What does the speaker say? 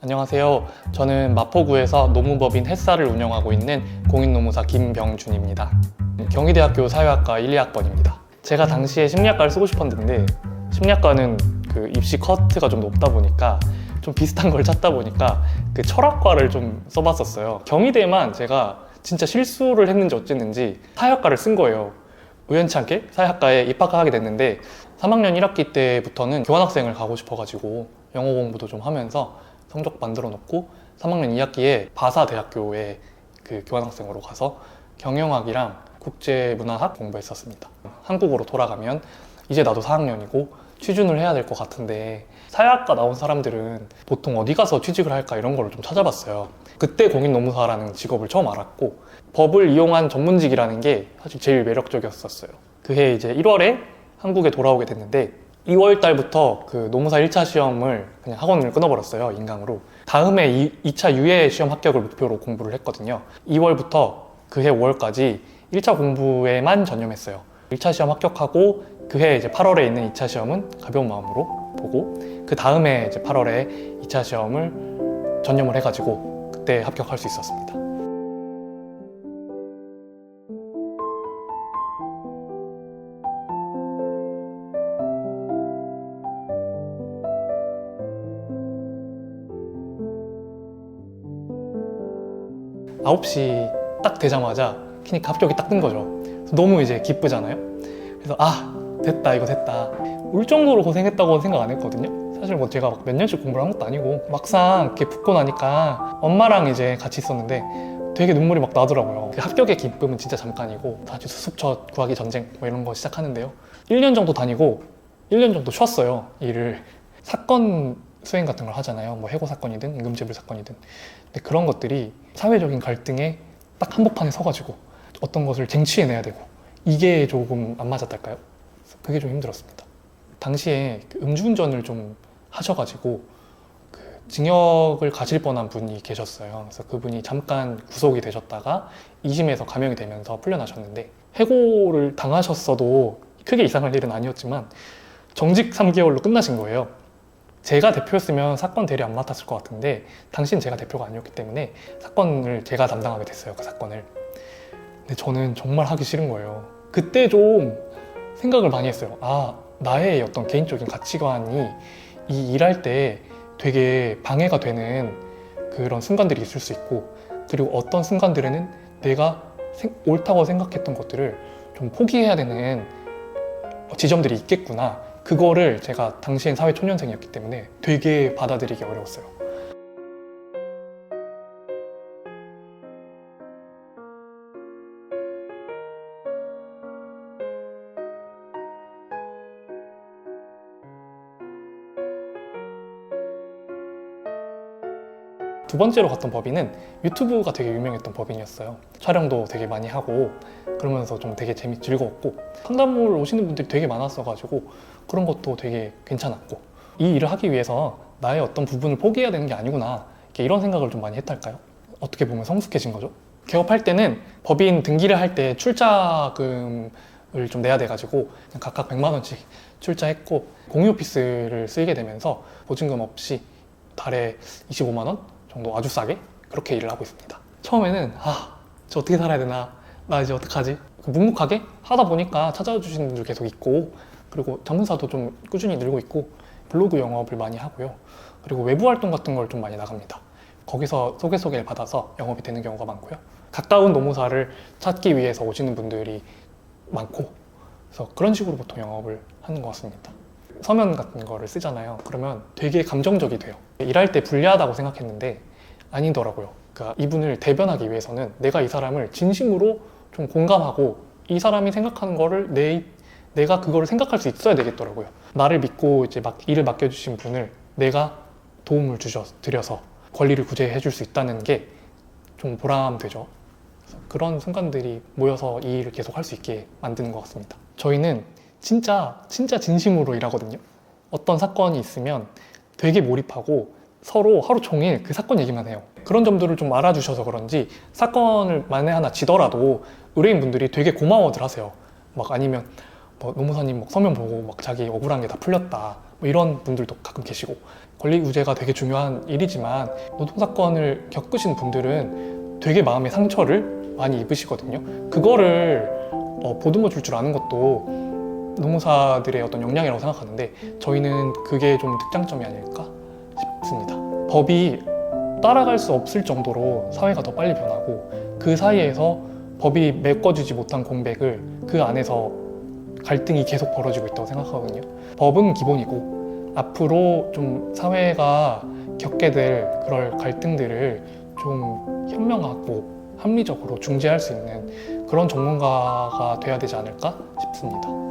안녕하세요. 저는 마포구에서 노무법인 햇살을 운영하고 있는 공인노무사 김병준입니다. 경희대학교 사회학과 1, 2학번입니다. 제가 당시에 심리학과를 쓰고 싶었는데 심리학과는 그 입시 커트가 좀 높다 보니까 좀 비슷한 걸 찾다 보니까 그 철학과를 좀 써봤었어요. 경희대만 제가 진짜 실수를 했는지 어쨌는지 사회학과를 쓴 거예요. 우연치 않게 사회학과에 입학하게 됐는데 3학년 1학기 때부터는 교환학생을 가고 싶어가지고 영어 공부도 좀 하면서 성적 만들어 놓고 3학년 2학기에 바사대학교에 그 교환학생으로 가서 경영학이랑 국제문화학 공부했었습니다. 한국으로 돌아가면 이제 나도 4학년이고 취준을 해야 될 것 같은데 사회학과 나온 사람들은 보통 어디 가서 취직을 할까 이런 거를 좀 찾아봤어요. 그때 공인노무사라는 직업을 처음 알았고 법을 이용한 전문직이라는 게 사실 제일 매력적이었었어요. 그해 이제 1월에 한국에 돌아오게 됐는데 2월 달부터 그 노무사 1차 시험을 그냥 학원을 끊어버렸어요. 인강으로. 다음에 2차 유예 시험 합격을 목표로 공부를 했거든요. 2월부터 그해 5월까지 1차 공부에만 전념했어요. 1차 시험 합격하고 그해 이제 8월에 있는 2차 시험은 가벼운 마음으로 보고 그 다음에 이제 8월에 2차 시험을 전념을 해가지고 그때 합격할 수 있었습니다. 아홉 시 딱 되자마자 키니까 합격이 딱 뜬 거죠. 너무 이제 기쁘잖아요. 그래서 됐다, 이거 됐다. 울 정도로 고생했다고 생각 안 했거든요. 사실 뭐 제가 몇 년씩 공부를 한 것도 아니고 막상 이렇게 붙고 나니까 엄마랑 이제 같이 있었는데 되게 눈물이 막 나더라고요. 그 합격의 기쁨은 진짜 잠깐이고 다시 수습처 구하기 전쟁 뭐 이런 거 시작하는데요. 1년 정도 다니고 1년 정도 쉬었어요. 일을. 사건 수행 같은 걸 하잖아요. 뭐 해고 사건이든 임금체불 사건이든. 근데 그런 것들이 사회적인 갈등에 딱 한복판에 서가지고 어떤 것을 쟁취해내야 되고 이게 조금 안 맞았달까요? 그게 좀 힘들었습니다. 당시에 그 음주운전을 좀 하셔가지고 그 징역을 가실 뻔한 분이 계셨어요. 그래서 그분이 잠깐 구속이 되셨다가 2심에서 감형이 되면서 풀려나셨는데 해고를 당하셨어도 크게 이상할 일은 아니었지만 정직 3개월로 끝나신 거예요. 제가 대표였으면 사건 대리 안 맡았을 것 같은데 당시는 제가 대표가 아니었기 때문에 사건을 제가 담당하게 됐어요. 그 사건을. 근데 저는 정말 하기 싫은 거예요. 그때 좀 생각을 많이 했어요. 나의 어떤 개인적인 가치관이 이 일할 때 되게 방해가 되는 그런 순간들이 있을 수 있고 그리고 어떤 순간들에는 내가 옳다고 생각했던 것들을 좀 포기해야 되는 지점들이 있겠구나. 그거를 제가 당시엔 사회초년생이었기 때문에 되게 받아들이기 어려웠어요. 두 번째로 갔던 법인은 유튜브가 되게 유명했던 법인이었어요. 촬영도 되게 많이 하고 그러면서 좀 되게 즐거웠고 상담을 오시는 분들이 되게 많았어가지고 그런 것도 되게 괜찮았고 이 일을 하기 위해서 나의 어떤 부분을 포기해야 되는 게 아니구나 이런 생각을 좀 많이 했달까요? 어떻게 보면 성숙해진 거죠. 개업할 때는 법인 등기를 할 때 출자금을 좀 내야 돼가지고 그냥 각각 100만 원씩 출자했고 공유 오피스를 쓰게 되면서 보증금 없이 달에 25만 원 정도 아주 싸게 그렇게 일을 하고 있습니다. 처음에는 저 어떻게 살아야 되나, 나 이제 어떡하지? 묵묵하게 하다 보니까 찾아와 주시는 분들 계속 있고 그리고 전문사도 좀 꾸준히 늘고 있고 블로그 영업을 많이 하고요. 그리고 외부 활동 같은 걸 좀 많이 나갑니다. 거기서 소개를 받아서 영업이 되는 경우가 많고요. 가까운 노무사를 찾기 위해서 오시는 분들이 많고 그래서 그런 식으로 보통 영업을 하는 것 같습니다. 서면 같은 거를 쓰잖아요. 그러면 되게 감정적이 돼요. 일할 때 불리하다고 생각했는데 아니더라고요. 그러니까 이분을 대변하기 위해서는 내가 이 사람을 진심으로 좀 공감하고 이 사람이 생각하는 거를 내가 그거를 생각할 수 있어야 되겠더라고요. 나를 믿고 이제 일을 맡겨주신 분을 내가 도움을 드려서 권리를 구제해 줄 수 있다는 게 좀 보람되죠. 그런 순간들이 모여서 이 일을 계속 할 수 있게 만드는 것 같습니다. 저희는 진짜 진심으로 일하거든요. 어떤 사건이 있으면 되게 몰입하고 서로 하루 종일 그 사건 얘기만 해요. 그런 점들을 좀 알아주셔서 그런지 사건을 만에 하나 지더라도 의뢰인분들이 되게 고마워들 하세요. 아니면 노무사님 서면 보고 자기 억울한 게 다 풀렸다 뭐 이런 분들도 가끔 계시고, 권리구제가 되게 중요한 일이지만 노동사건을 겪으신 분들은 되게 마음의 상처를 많이 입으시거든요. 그거를 보듬어 줄 아는 것도 노무사들의 어떤 역량이라고 생각하는데, 저희는 그게 좀 특장점이 아닐까 싶습니다. 법이 따라갈 수 없을 정도로 사회가 더 빨리 변하고, 그 사이에서 법이 메꿔주지 못한 공백을 그 안에서 갈등이 계속 벌어지고 있다고 생각하거든요. 법은 기본이고 앞으로 좀 사회가 겪게 될 그럴 갈등들을 좀 현명하고 합리적으로 중재할 수 있는 그런 전문가가 돼야 되지 않을까 싶습니다.